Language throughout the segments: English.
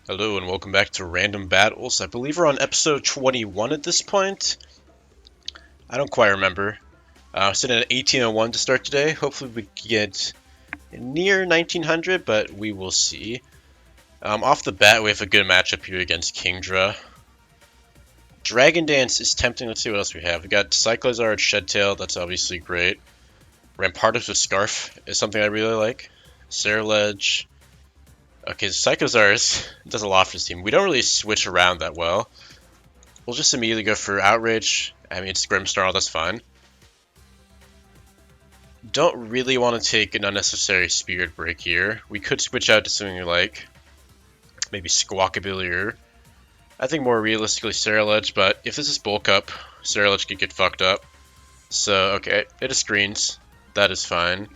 Hello and welcome back to Random Battles. I believe we're on episode 21 at this point. I don't quite remember. Sitting at 1801 to start today. Hopefully we get near 1900, but we will see. Off the bat, we have a good matchup here against Kingdra. Dragon Dance is tempting. Let's see what else we have. We got Cyclozard, Shedtail. That's obviously great. Rampardos with Scarf is something I really like. Ceruledge. Okay, Cyclozar does a lot for this team. We don't really switch around that well. We'll just immediately go for Outrage. I mean, it's Grimmsnarl, that's fine. Don't really want to take an unnecessary Spirit Break here. We could switch out to something like maybe Squawkabilly or I think more realistically Ceruledge, but if this is Bulk Up, Ceruledge could get fucked up. So, okay, it is screens. That is fine.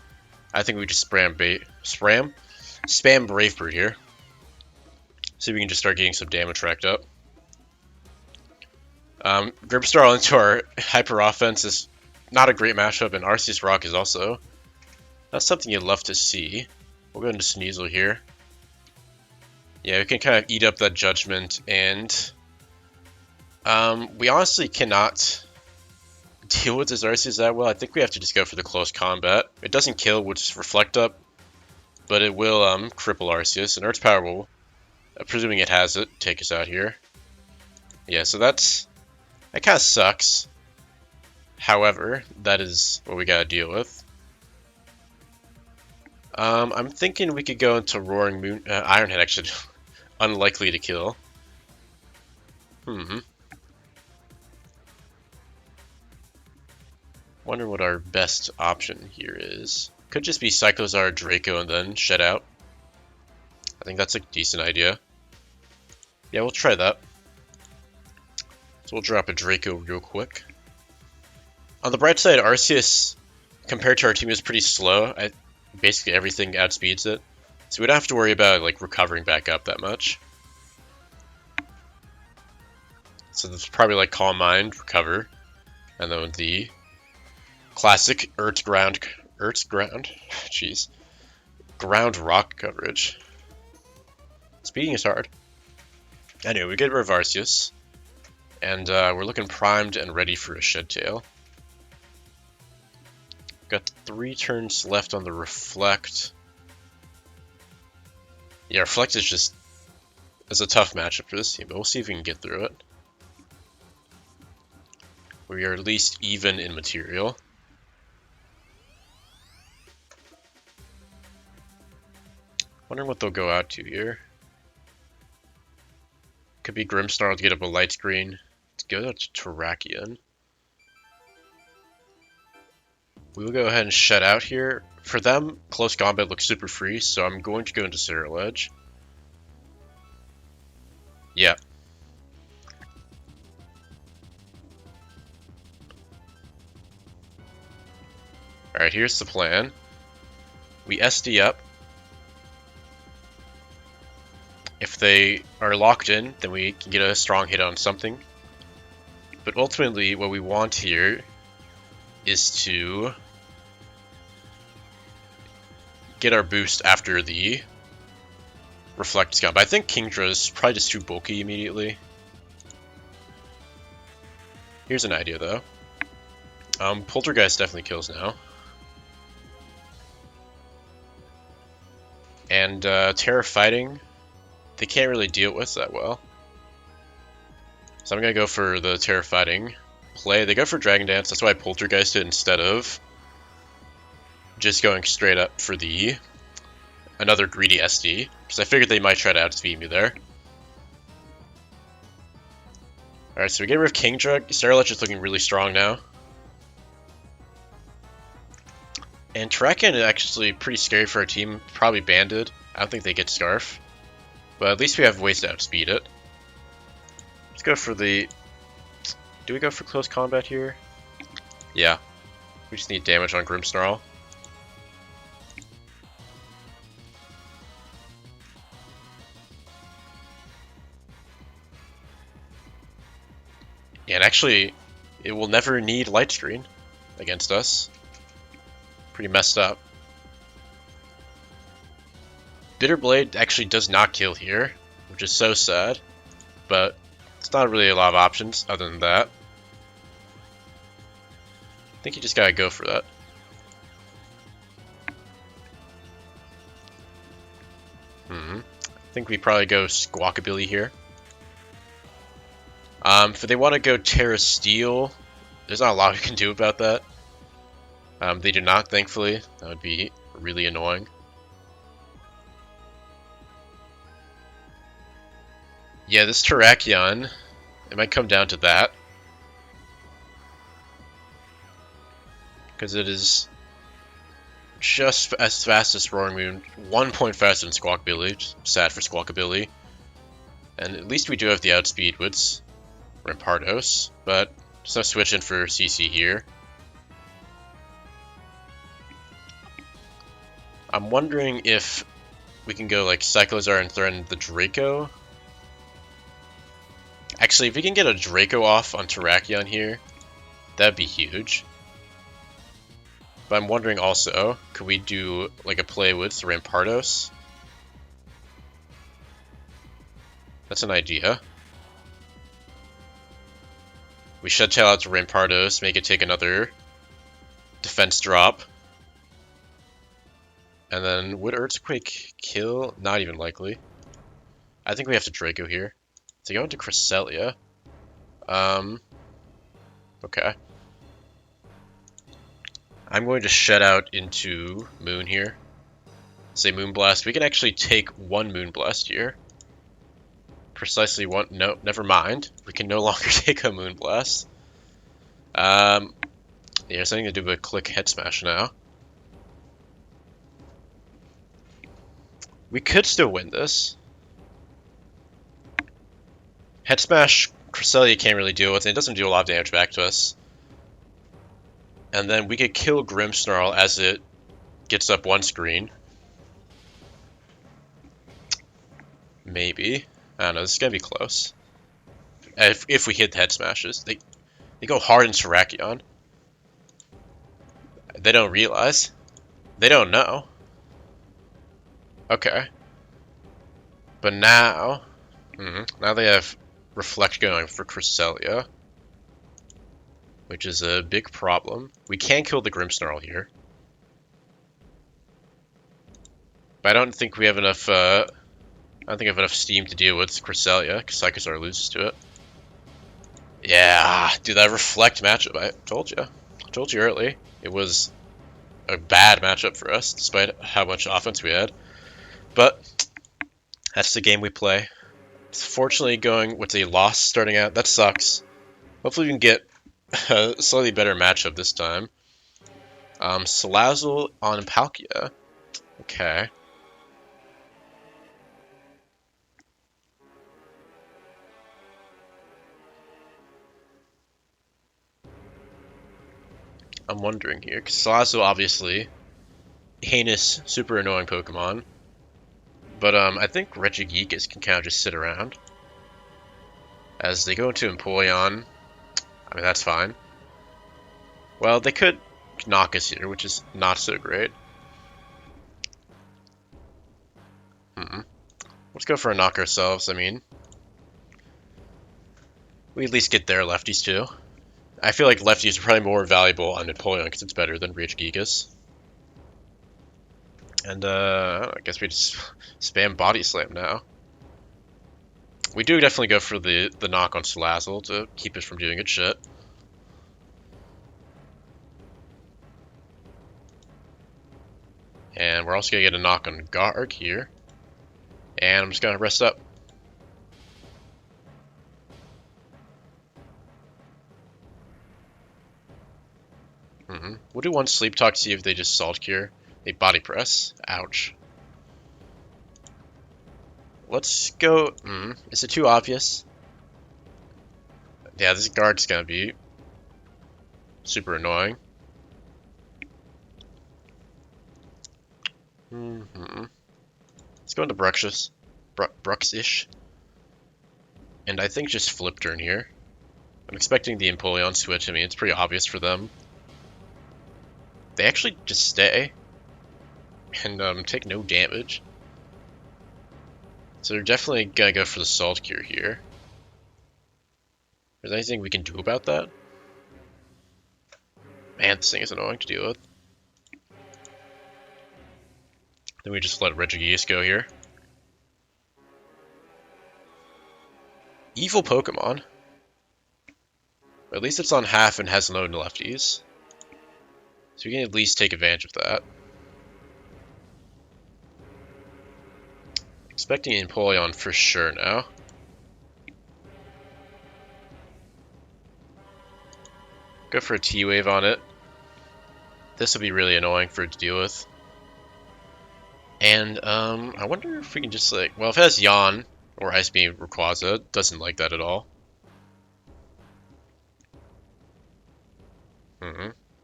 I think we just spam Brave Bird here. See if we can just start getting some damage racked up. Grimmsnarl into our Hyper Offense is not a great matchup, and Arceus Rock is also not something you'd love to see. We'll go into Sneasel here. Yeah, we can kind of eat up that Judgment, and we honestly cannot deal with this Arceus that well. I think we have to just go for the close combat. It doesn't kill, we'll just Reflect Up, but it will cripple Arceus, and Earth Power will, presuming it has it, take us out here. Yeah, so that kind of sucks. However, that is what we gotta deal with. I'm thinking we could go into Roaring Moon. Ironhead actually unlikely to kill. Wonder what our best option here is. Could just be Cyclozar, Draco, and then Shed Out. I think that's a decent idea. Yeah, we'll try that. So we'll drop a Draco real quick. On the bright side, Arceus, compared to our team, is pretty slow. Basically everything outspeeds it. So we don't have to worry about like recovering back up that much. So this is probably like Calm Mind, Recover. And then the classic Ground Rock coverage. Speeding is hard. Anyway, we get rid of Arceus. And we're looking primed and ready for a Shedtail. Got 3 turns left on the Reflect. Yeah, Reflect is a tough matchup for this team, but we'll see if we can get through it. We are at least even in material. Wondering what they'll go out to here. Could be Grimmsnarl to get up a light screen. Let's go to Terrakion. We will go ahead and Shed Out here. For them, close combat looks super free, so I'm going to go into Ceruledge. Yeah. Alright, here's the plan. We SD up. If they are locked in, then we can get a strong hit on something. But ultimately, what we want here is to get our boost after the Reflect is gone. But I think Kingdra is probably just too bulky immediately. Here's an idea though. Poltergeist definitely kills now. And Terra Fighting, they can't really deal with that well. So I'm going to go for the Terra Fighting play. They go for Dragon Dance, that's why I Poltergeist it instead of just going straight up for the another greedy SD, because I figured they might try to outspeed me there. Alright, so we get rid of Kingdra. Ceruledge is looking really strong now. And Terrakion is actually pretty scary for our team. Probably Banded. I don't think they get Scarf. But at least we have ways to outspeed it. Let's go for the... Do we go for close combat here? Yeah. We just need damage on Grimmsnarl. Yeah, and actually, it will never need Light Screen against us. Pretty messed up. Bitter Blade actually does not kill here. which is so sad, but it's not really a lot of options other than that. I think you just gotta go for that. I think we probably go Squawkabilly here. If they want to go Terra Steel, there's not a lot we can do about that. They do not, thankfully. That would be really annoying. Yeah, this Terrakion, it might come down to that. Because it is just as fast as Roaring Moon, 1 point faster than Squawkabilly. Sad for Squawkabilly. And at least we do have the outspeed with Rampardos, but there's no switch in for CC here. I'm wondering if we can go like Cyclozar and threaten the Draco. Actually, if we can get a Draco off on Terrakion here, that'd be huge. But I'm wondering also, could we do like a play with Rampardos? That's an idea. We should tail out to Rampardos, make it take another defense drop. And then would Earthquake kill? Not even likely. I think we have to Draco here. To go into Cresselia. Okay. I'm going to shut out into Moon here. Say Moonblast. We can actually take one Moonblast here. Precisely one. No, never mind. We can no longer take a Moonblast. Yeah, something to do with Click Head Smash now. We could still win this. Head Smash, Cresselia can't really deal with it. It doesn't do a lot of damage back to us. And then we could kill Grimmsnarl as it gets up one screen. Maybe. I don't know, this is gonna be close. If we hit the Head Smashes. They go hard in Terrakion. They don't realize. They don't know. Okay. But now... now they have Reflect going for Cresselia. Which is a big problem. We can kill the Grimmsnarl here. But I don't think we have enough, I don't think I have enough steam to deal with Cresselia, because Psychozar loses to it. Yeah, dude, that Reflect matchup, I told you. I told you early. It was a bad matchup for us, despite how much offense we had. But that's the game we play. It's fortunately going with a loss starting out. That sucks. Hopefully we can get a slightly better matchup this time. Salazzle on Palkia. Okay. I'm wondering here, because Salazzle obviously heinous, super annoying Pokemon. But I think Regigigas can kind of just sit around. As they go into Empoleon. I mean, that's fine. Well, they could knock us here, which is not so great. Let's go for a knock ourselves, I mean. We at least get their lefties too. I feel like lefties are probably more valuable on Empoleon because it's better than Regigigas. And I guess we just spam Body Slam now. We do definitely go for the knock on Salazzle to keep it from doing its shit. And we're also going to get a knock on Garg here. And I'm just going to rest up. We'll do one Sleep Talk, see if they just Salt Cure. They Body Press. Ouch. Let's go... is it too obvious? Yeah, this guard's gonna be super annoying. Let's go into Bruxish. And I think just Flip Turn here. I'm expecting the Empoleon switch. I mean, it's pretty obvious for them. They actually just stay. And take no damage. So they're definitely gonna go for the Salt Cure here. Is there anything we can do about that? Man, this thing is annoying to deal with. Then we just let Regigigas go here. Evil Pokemon. At least it's on half and has no lefties. So we can at least take advantage of that. Expecting Empoleon for sure now. Go for a T-Wave on it. This will be really annoying for it to deal with. And, I wonder if we can just, like... Well, if it has Yawn or Ice Beam Rayquaza, it doesn't like that at all.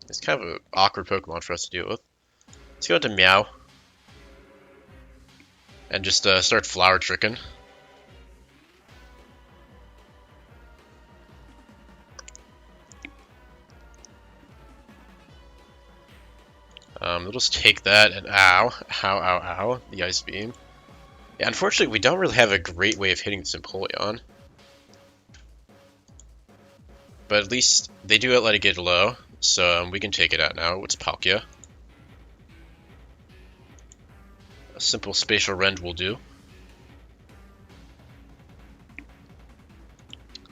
It's kind of an awkward Pokemon for us to deal with. Let's go into Meow. And just start Flower Tricking. We'll just take that and ow, the Ice Beam. Yeah, unfortunately, we don't really have a great way of hitting this Empoleon. But at least they do let it get low, so we can take it out now. It's Palkia. A simple Spatial Rend will do.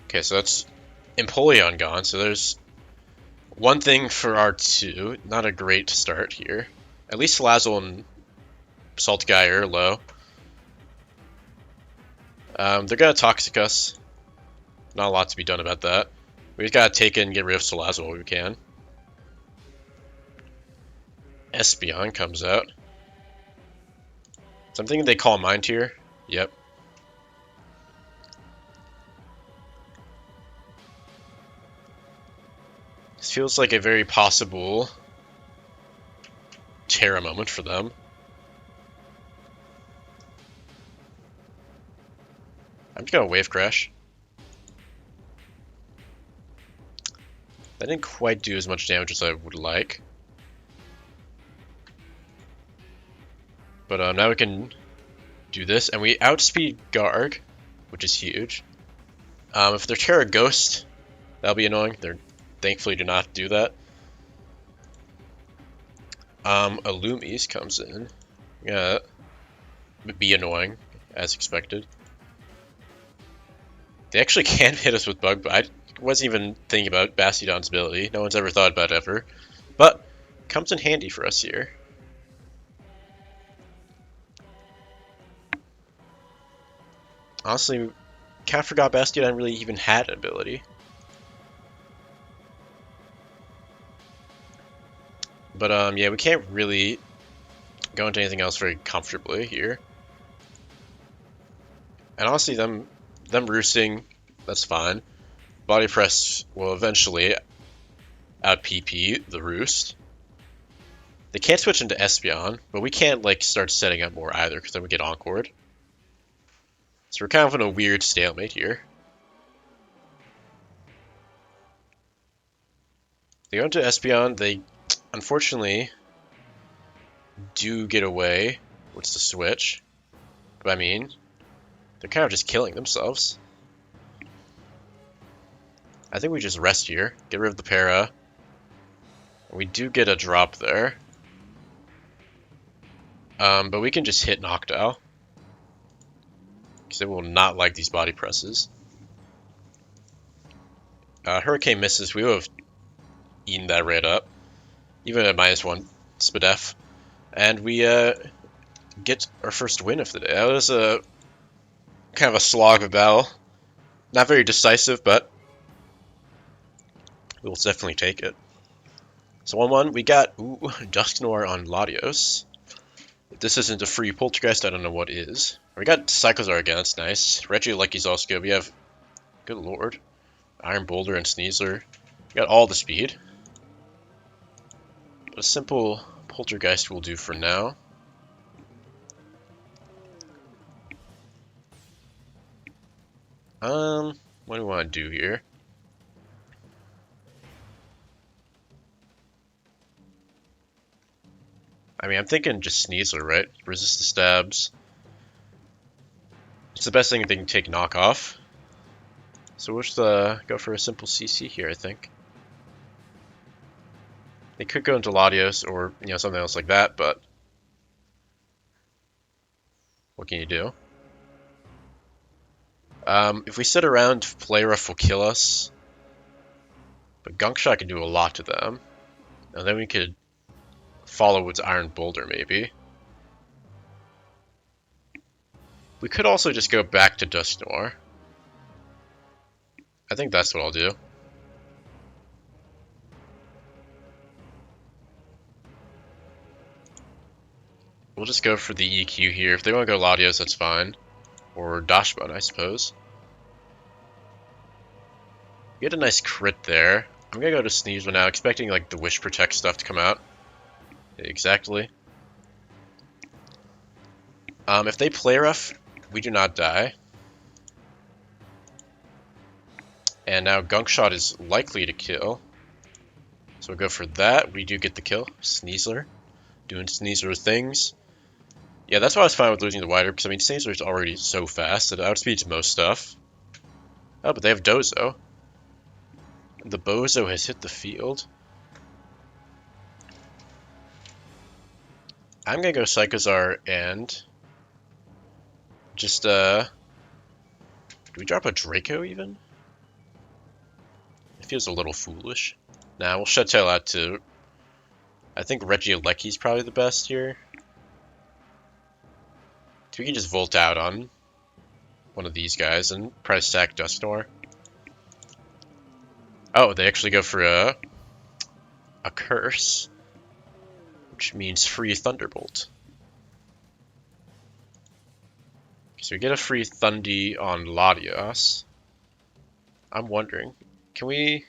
Okay, so that's Empoleon gone, so there's one thing for R2. Not a great start here. At least Salazzle and Saltguy are low. They're gonna Toxic us. Not a lot to be done about that. We just gotta take it and get rid of Salazzle when we can. Espeon comes out. Something they call Mind Tier. Yep. This feels like a very possible Terra moment for them. I'm just gonna Wave Crash. That didn't quite do as much damage as I would like. But now we can do this, and we outspeed Garg, which is huge. If they're Terra Ghost, that'll be annoying. They thankfully do not do that. Illumise comes in. Yeah, be annoying, as expected. They actually can hit us with Bug Bite. I wasn't even thinking about Bastiodon's ability. No one's ever thought about it ever. But, comes in handy for us here. Honestly, kind of forgot Bastiodon really even had an ability. But, yeah, we can't really go into anything else very comfortably here. And honestly, them roosting, that's fine. Body Press will eventually out PP the roost. They can't switch into Espeon, but we can't like start setting up more either because then we get Encored. So we're kind of in a weird stalemate here. They go into Espeon, they unfortunately do get away with the switch. But I mean, they're kind of just killing themselves. I think we just rest here, get rid of the para. We do get a drop there. But we can just hit Noctowl. Because it will not like these body presses. Hurricane misses, we would have eaten that right up. Even at -1 Spadef. And we get our first win of the day. That was a kind of a slog of a battle. Not very decisive, but we'll definitely take it. So 1-1, we got Dusknoir on Latios. If this isn't a free Poltergeist, I don't know what is. We got Cyclozar again, that's nice. Regielekki's also good. We have, good lord, Iron Boulder and Sneasler. We got all the speed. A simple Poltergeist will do for now. What do we want to do here? I mean, I'm thinking just Sneasler, right? Resist the stabs. It's the best thing they can take knockoff. So we'll just go for a simple CC here, I think. They could go into Latios or something else like that, but what can you do? If we sit around, Play Rough will kill us. But Gunk Shot can do a lot to them. And then we could follow with Iron Boulder, maybe. We could also just go back to Dust Noir. I think that's what I'll do. We'll just go for the EQ here. If they want to go Latios, that's fine. Or Dashbun, I suppose. Get a nice crit there. I'm gonna go to Sneasel now, expecting like the Wish Protect stuff to come out. Exactly. If they play rough, we do not die. And now Gunk Shot is likely to kill. So we'll go for that. We do get the kill. Sneasler. Doing Sneasler things. Yeah, that's why I was fine with losing the Wider, because I mean Sneasler's already so fast that it outspeeds most stuff. Oh, but they have Dozo. The Bozo has hit the field. I'm gonna go Psychozar and just do we drop a Draco even? It feels a little foolish. Nah, we'll shut tail out to I think Regieleki's probably the best here. So we can just Volt out on one of these guys and probably stack Dusknoir. Oh, they actually go for a Curse, which means free Thunderbolt. So we get a free Thundy on Latios. I'm wondering, can we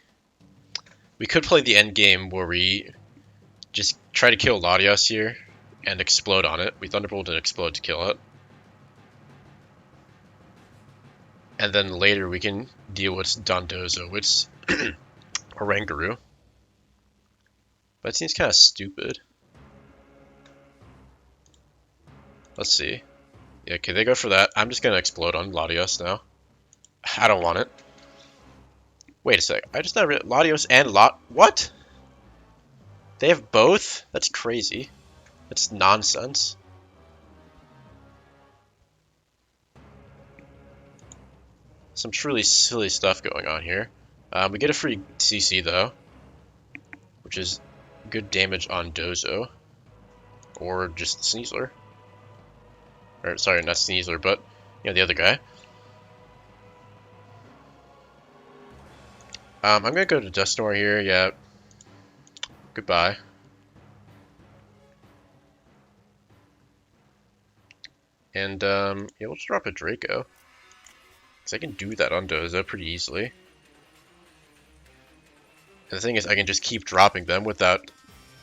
could play the end game where we just try to kill Latios here and explode on it. We Thunderbolt and explode to kill it. And then later we can deal with Dondozo, which Oranguru. But it seems kind of stupid. Let's see. Yeah, okay, they go for that. I'm just gonna explode on Latios now. I don't want it. Wait a sec. I just never Latios and what? They have both? That's crazy. That's nonsense. Some truly silly stuff going on here. We get a free CC though, which is good damage on Dozo, or just Sneasler. Or sorry, not Sneasler, but the other guy. I'm gonna go to Dusknoir here. Yeah. Goodbye. And yeah, we'll just drop a Draco. Because I can do that on Dozo pretty easily. And the thing is, I can just keep dropping them without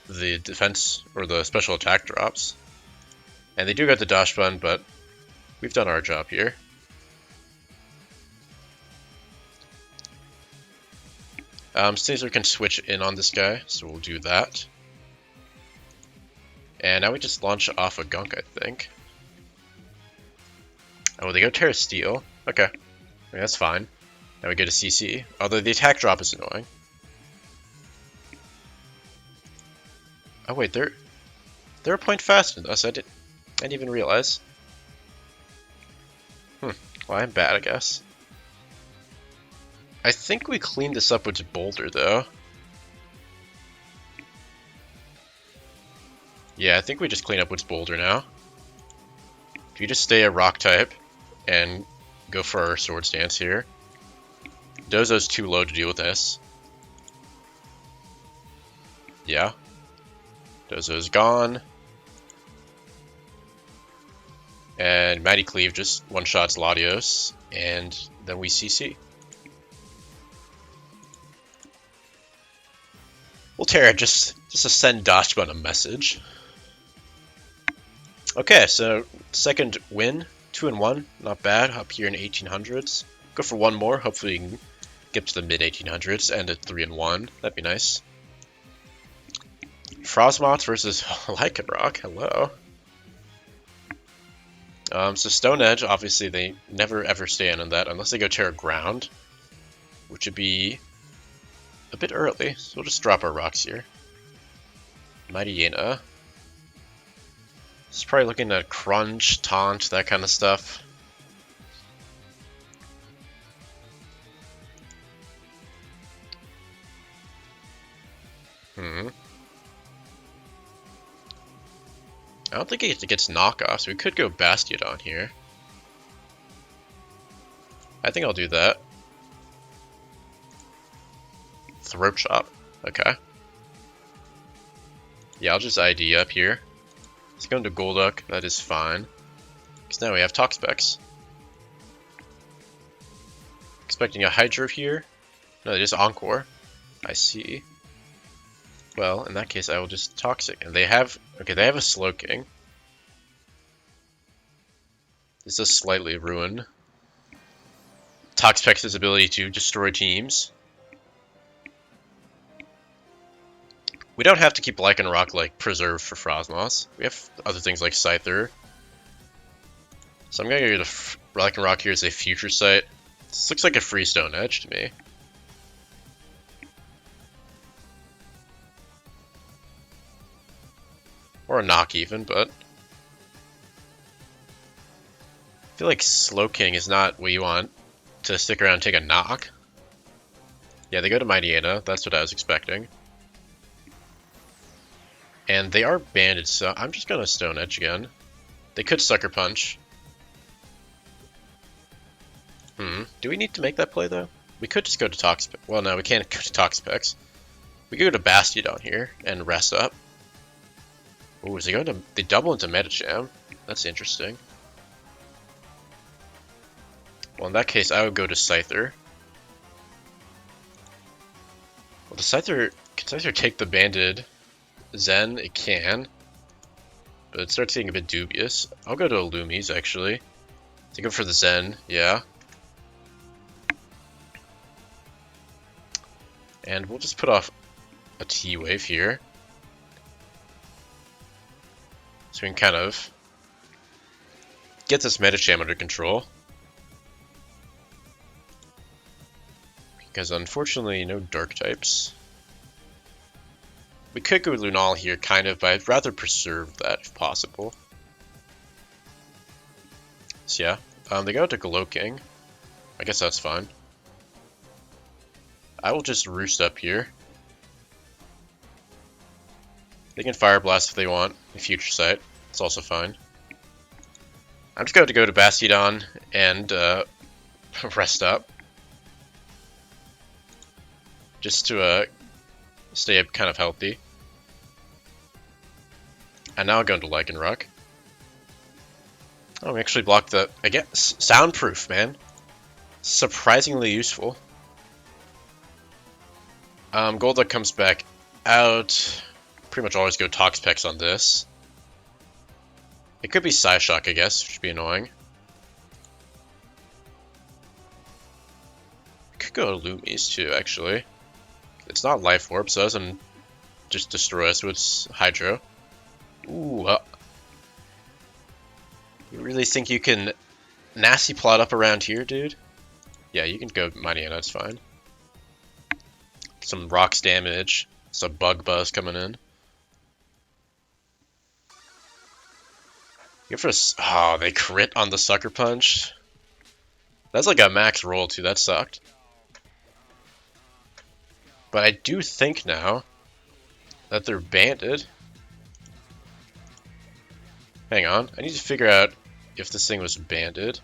the defense or the special attack drops. And they do get the Dash Bun, but we've done our job here. Sneasler can switch in on this guy, so we'll do that. And now we just launch off a Gunk, I think. Oh, they go Terra Steel. Okay. I mean, that's fine. Now we get a CC. Although the attack drop is annoying. Oh wait, they're a point faster than us. I didn't even realize. Well, I'm bad, I guess. I think we cleaned this up with Boulder, though. Yeah, I think we just clean up with Boulder now. If you just stay a Rock type and go for our Sword Stance here. Dozo's too low to deal with this. Yeah. Dozo's gone. And Mighty Cleave just one-shots Latios, and then we CC. Well, Terra, just to send Dashbun a message. Okay, so second win, 2-1, not bad, up here in 1800s. Go for one more, hopefully we can get to the mid-1800s, end at 3-1, that'd be nice. Frostmoth versus Lycanroc, hello. So Stone Edge, obviously they never ever stand on that unless they go Terra Ground, which would be a bit early. So we'll just drop our rocks here. Mighty Hyena. It's probably looking at Crunch, Taunt, that kind of stuff. I don't think it gets knockoffs. We could go Bastiodon here. I think I'll do that. Throat Chop. Okay. Yeah, I'll just ID up here. Let's go into Golduck. That is fine. Because now we have Toxapex. Expecting a Hydro here. No, it is Encore. I see. Well, in that case, I will just Toxic. And they have... Okay, they have a Slowking. This is slightly ruined. Toxapex's ability to destroy teams. We don't have to keep Lycanroc like preserved for Frosmoss. We have other things like Scyther. So I'm gonna go to Lycanroc here as a future sight. This looks like a free Stone Edge to me. Or a knock even, but I feel like Slowking is not what you want to stick around and take a knock. Yeah, they go to Mighty Hyena. That's what I was expecting. And they are banded, so I'm just gonna Stone Edge again. They could Sucker Punch. Do we need to make that play though? We could just go to Toxapex. Well, no, we can't go to Toxapex. We could go to Bastiodon here and rest up. Oh, is they going to? They double into Medicham. That's interesting. Well, in that case, I would go to Scyther. Well, the Scyther can Scyther take the banded Zen? It can, but it starts getting a bit dubious. I'll go to Illumise actually. To go for the Zen, yeah. And we'll just put off a T-Wave here. So we can kind of get this Medicham under control. Because unfortunately, no Dark types. We could go with Lunal here, kind of, but I'd rather preserve that if possible. So yeah, they go to Gloking. I guess that's fine. I will just roost up here. They can Fire Blast if they want, in Future Sight. It's also fine. I'm just going to go to Bastiodon and rest up. Just to stay kind of healthy. And now I'll go into Lycanroc. Oh, we actually blocked the... I guess, Soundproof, man. Surprisingly useful. Golduck comes back out. Pretty much always go Toxapex on this. It could be Psyshock, I guess, which would be annoying. Could go to Illumise too, actually. It's not Life Orb, so it doesn't just destroy us with Hydro. Ooh, you really think you can nasty plot up around here, dude? Yeah, you can go Mighty Hyena, that's fine. Some rocks damage, some Bug Buzz coming in. Go for a... Oh, they crit on the Sucker Punch. That's like a max roll too, that sucked. But I do think now that they're banded. Hang on, I need to figure out if this thing was banded.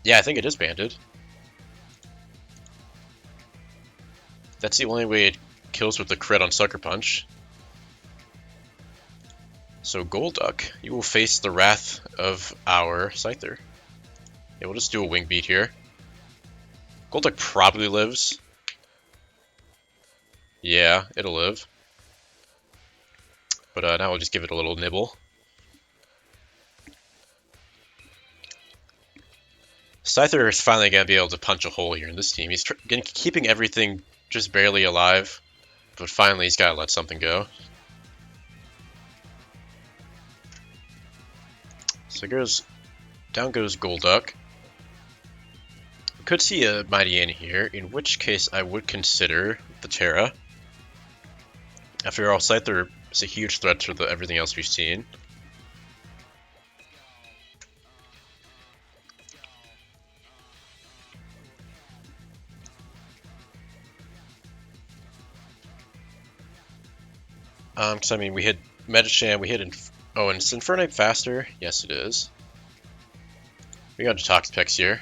Yeah, I think it is banded. That's the only way it kills with the crit on Sucker Punch. So Golduck, you will face the wrath of our Scyther. Yeah, we'll just do a Wing Beat here. Golduck probably lives. Yeah, it'll live. But now we'll just give it a little nibble. Scyther is finally going to be able to punch a hole here in this team. He's keeping everything just barely alive, but finally he's got to let something go. So down goes Golduck. We could see a Mightyena here, in which case I would consider the Terra. After all, Scyther is a huge threat to everything else we've seen. Because I mean, we hit Medicham, we hit oh, and is Infernape faster? Yes, it is. We got a Toxapex here.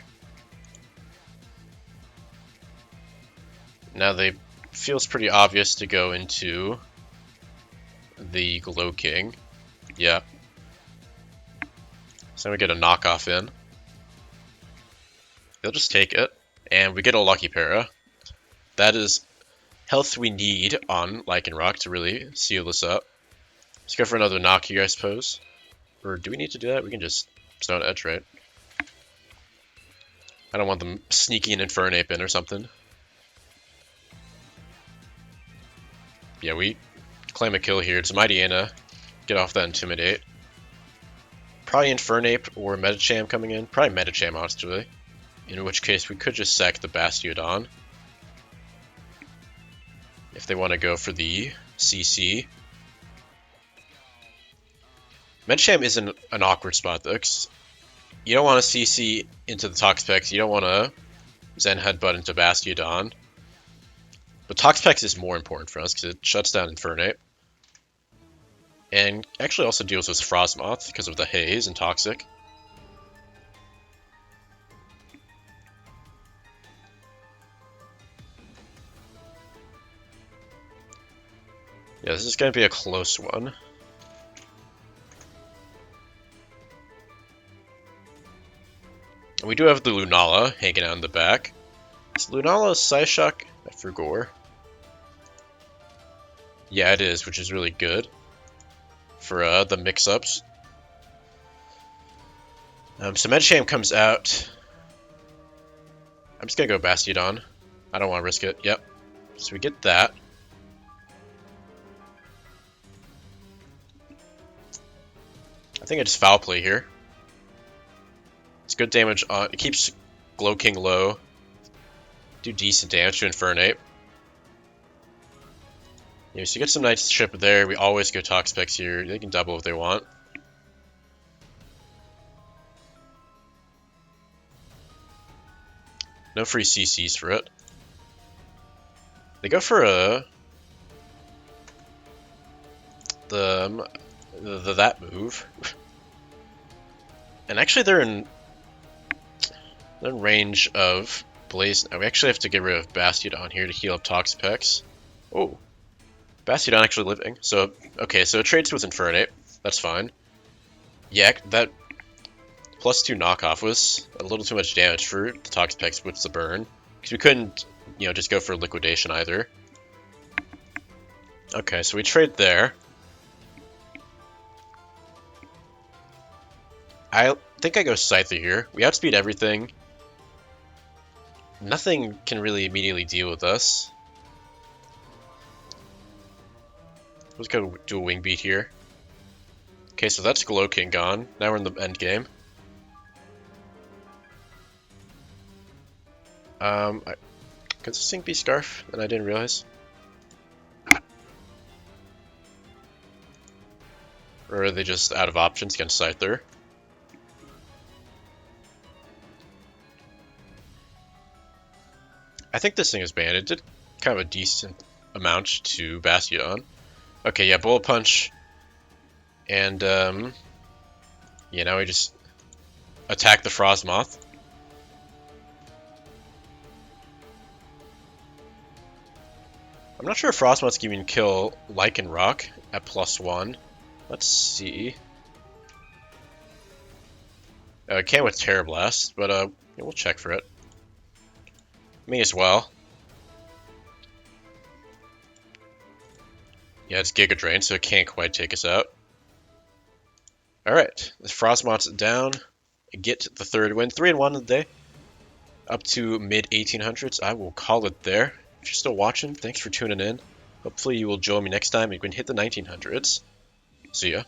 Now they feels pretty obvious to go into the Glow King. Yeah. So now we get a knockoff in. They'll just take it, and we get a Lucky Para. That is health we need on Lycanroc to really seal this up. Let's go for another knock here, I suppose. Or do we need to do that? We can just Stone Edge, right? I don't want them sneaking Infernape in or something. Yeah, we claim a kill here. It's a Mightyena. Get off that Intimidate. Probably Infernape or Medicham coming in. Probably Medicham, honestly. In which case, we could just sack the Bastiodon. If they want to go for the CC. Medicham is an awkward spot, though, 'cause you don't want to CC into the Toxapex. You don't want to Zen Headbutt into Bastiodon. But Toxapex is more important for us, because it shuts down Infernape. And actually also deals with Frostmoth, because of the Haze and Toxic. Yeah, this is going to be a close one. And we do have the Lunala hanging out in the back. Is Lunala Psyshock? I forgot. Yeah, it is, which is really good for the mix-ups. So Medicham comes out. I'm just going to go Bastiodon. I don't want to risk it. Yep. So we get that. I think I just foul play here. It's good damage on. It keeps Glow King low. Do decent damage to Infernape. Yeah, so you get some nice chip there. We always go Toxapex here. They can double if they want. No free CCs for it. They go for that move. And actually they're in range of Blaze. Now we actually have to get rid of Bastiodon here to heal up Toxapex. Oh. Bastiodon actually living. So, okay, so it trades with Infernape. That's fine. Yeah, that +2 knockoff was a little too much damage for the Toxapex with the burn. Because we couldn't, just go for Liquidation either. Okay, so we trade there. I think I go Scyther here. We outspeed everything. Nothing can really immediately deal with us. Let's go do a Wing Beat here. Okay, so that's Glow King gone. Now we're in the end game. Could this thing be Scarf? And I didn't realize. Or are they just out of options against Scyther? I think this thing is banned. It did kind of a decent amount to Bastiodon. Okay, yeah, Bullet Punch. And, yeah, now we just attack the Frostmoth. I'm not sure if Frostmoth's can even kill Lycanroc at +1. Let's see. It can with Terra Blast, but yeah, we'll check for it. Me as well. Yeah, it's Giga Drain, so it can't quite take us out. Alright, the Frostmoth's down. Get the third win. 3-1 of the day. Up to mid-1800s. I will call it there. If you're still watching, thanks for tuning in. Hopefully you will join me next time and we can hit the 1900s. See ya.